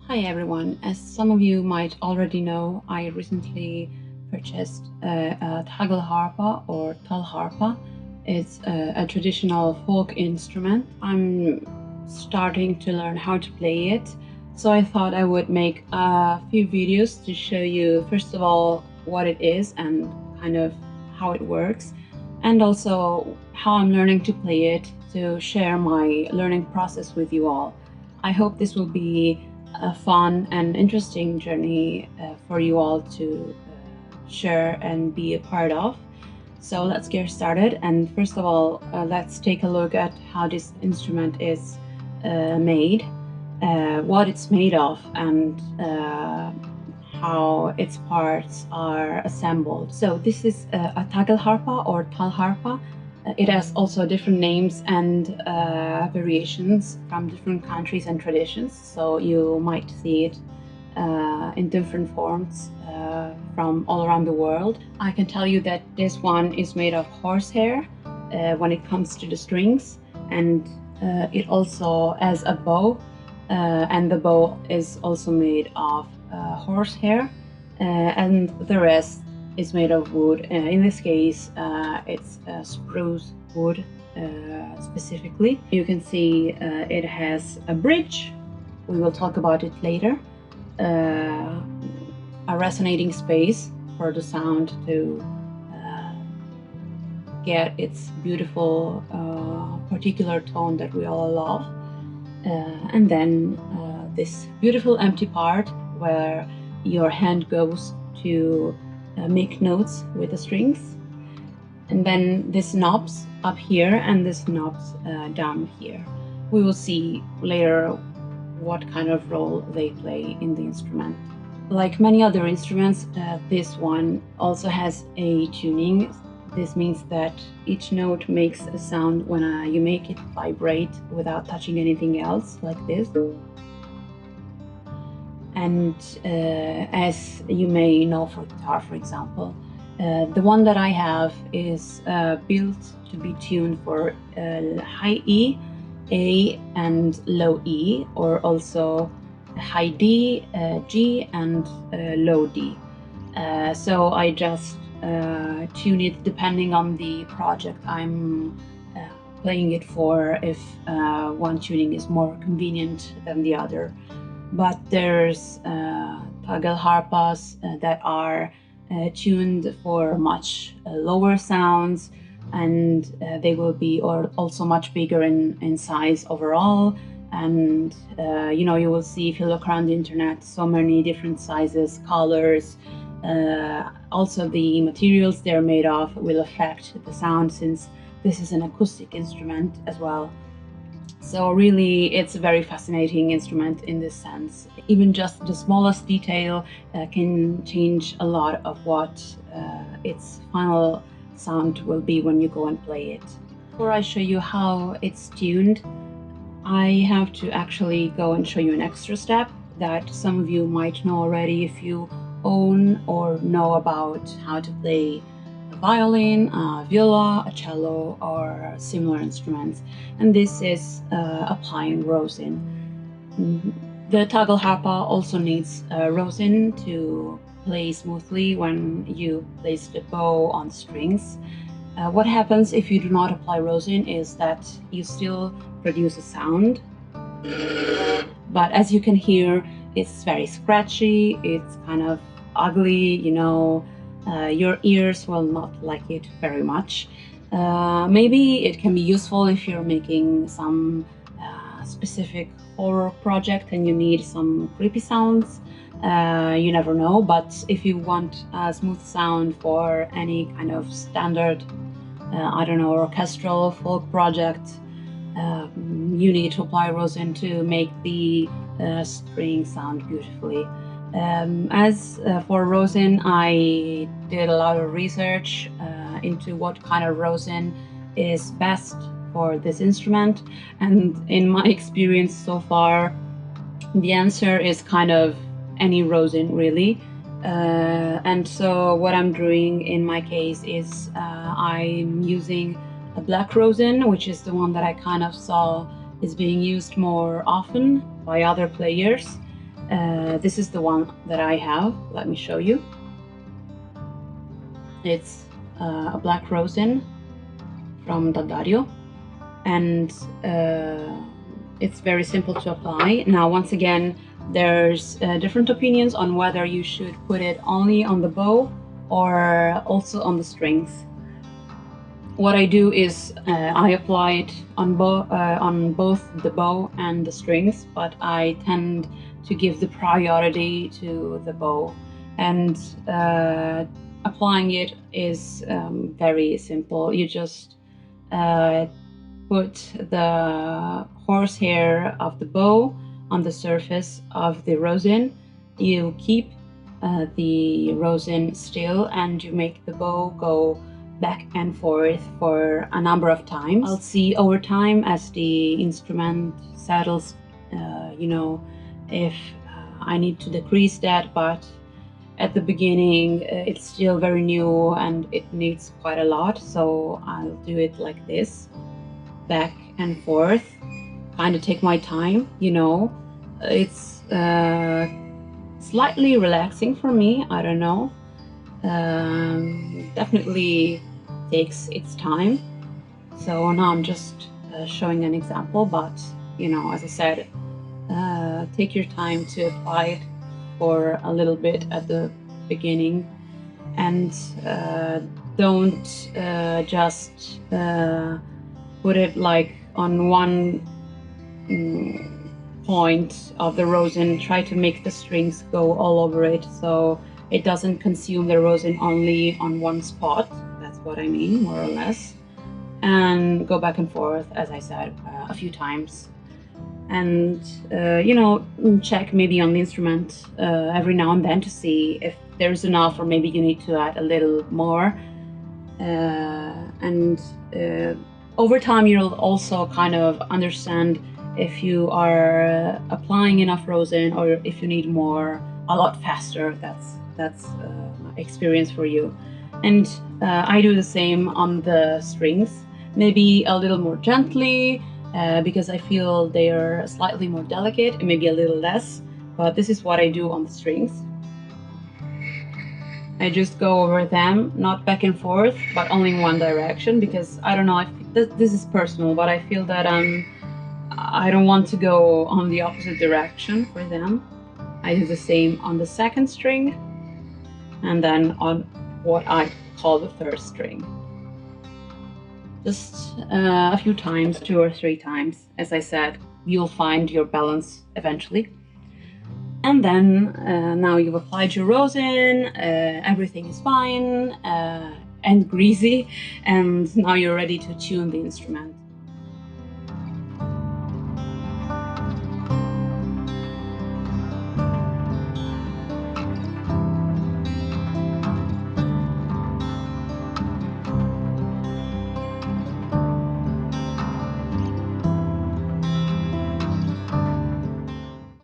Hi everyone, as some of you might already know, I recently purchased a TAGELHARPA or talharpa. It's a traditional folk instrument. I'm starting to learn how to play it, so I thought I would make a few videos to show you first of all what it is and kind of how it works, and also how I'm learning to play it, to share my learning process with you all. I hope this will be a fun and interesting journey for you all to share and be a part of. So let's get started, and first of all let's take a look at how this instrument is made, what it's made of, and how its parts are assembled. So this is a TAGELHARPA or talharpa. It has also different names and variations from different countries and traditions, so you might see it in different forms from all around the world. I can tell you that this one is made of horsehair when it comes to the strings, and it also has a bow, and the bow is also made of horsehair, and the rest is made of wood. In this case, it's spruce wood specifically. You can see it has a bridge. We will talk about it later. A resonating space for the sound to get its beautiful particular tone that we all love. And then this beautiful empty part where your hand goes to make notes with the strings, and then this knobs up here and this knobs down here. We will see later what kind of role they play in the instrument. Like many other instruments, this one also has a tuning. This means that each note makes a sound when you make it vibrate without touching anything else, like this. And as you may know for guitar, for example, the one that I have is built to be tuned for high E, A, and low E, or also high D, G, and low D. So I just tune it depending on the project I'm playing it for, if one tuning is more convenient than the other. But there's TAGELHARPAs that are tuned for much lower sounds, and they will be also much bigger in size overall. And you will see, if you look around the internet, so many different sizes, colors. Also the materials they're made of will affect the sound, since this is an acoustic instrument as well. So really, it's a very fascinating instrument in this sense. Even just the smallest detail can change a lot of what its final sound will be when you go and play it. Before I show you how it's tuned, I have to actually go and show you an extra step that some of you might know already if you own or know about how to play a violin, a viola, a cello, or similar instruments, and this is applying rosin. The TAGELHARPA also needs rosin to play smoothly when you place the bow on strings. What happens if you do not apply rosin is that you still produce a sound, but as you can hear, it's very scratchy, it's kind of ugly, your ears will not like it very much. Maybe it can be useful if you're making some specific horror project and you need some creepy sounds. You never know, but if you want a smooth sound for any kind of standard, orchestral folk project, you need to apply rosin to make the string sound beautifully. As for rosin, I did a lot of research into what kind of rosin is best for this instrument, and in my experience so far, the answer is kind of any rosin, really. And so what I'm doing in my case is I'm using a black rosin, which is the one that I kind of saw is being used more often by other players. This is the one that I have. Let me show you. It's a black rosin from Daddario, and it's very simple to apply. Now, once again, there's different opinions on whether you should put it only on the bow or also on the strings. What I do is I apply it on both the bow and the strings, but I tend to give the priority to the bow. And applying it is very simple. You just put the horsehair of the bow on the surface of the rosin. You keep the rosin still, and you make the bow go back and forth for a number of times. I'll see over time as the instrument settles, you know, if I need to decrease that, but at the beginning it's still very new and it needs quite a lot, so I'll do it like this, back and forth, kind of take my time, you know. It's slightly relaxing for me, I don't know. Definitely takes its time. So now I'm just showing an example, but you know, as I said, take your time to apply it for a little bit at the beginning, and don't just put it like on one point of the rosin. Try to make the strings go all over it, so it doesn't consume the rosin only on one spot. That's what I mean, more or less. And go back and forth, as I said, a few times. And, you know, check maybe on the instrument every now and then to see if there's enough, or maybe you need to add a little more. And over time, you'll also kind of understand if you are applying enough rosin or if you need more a lot faster. That's experience for you. And I do the same on the strings, maybe a little more gently, because I feel they are slightly more delicate, and maybe a little less, but this is what I do on the strings. I just go over them, not back and forth, but only in one direction, because I don't know, this is personal, but I feel that I don't want to go on the opposite direction for them. I do the same on the second string, and then on what I call the third string. Just a few times, 2 or 3 times. As I said, you'll find your balance eventually. And then now you've applied your rosin, everything is fine and greasy, and now you're ready to tune the instrument.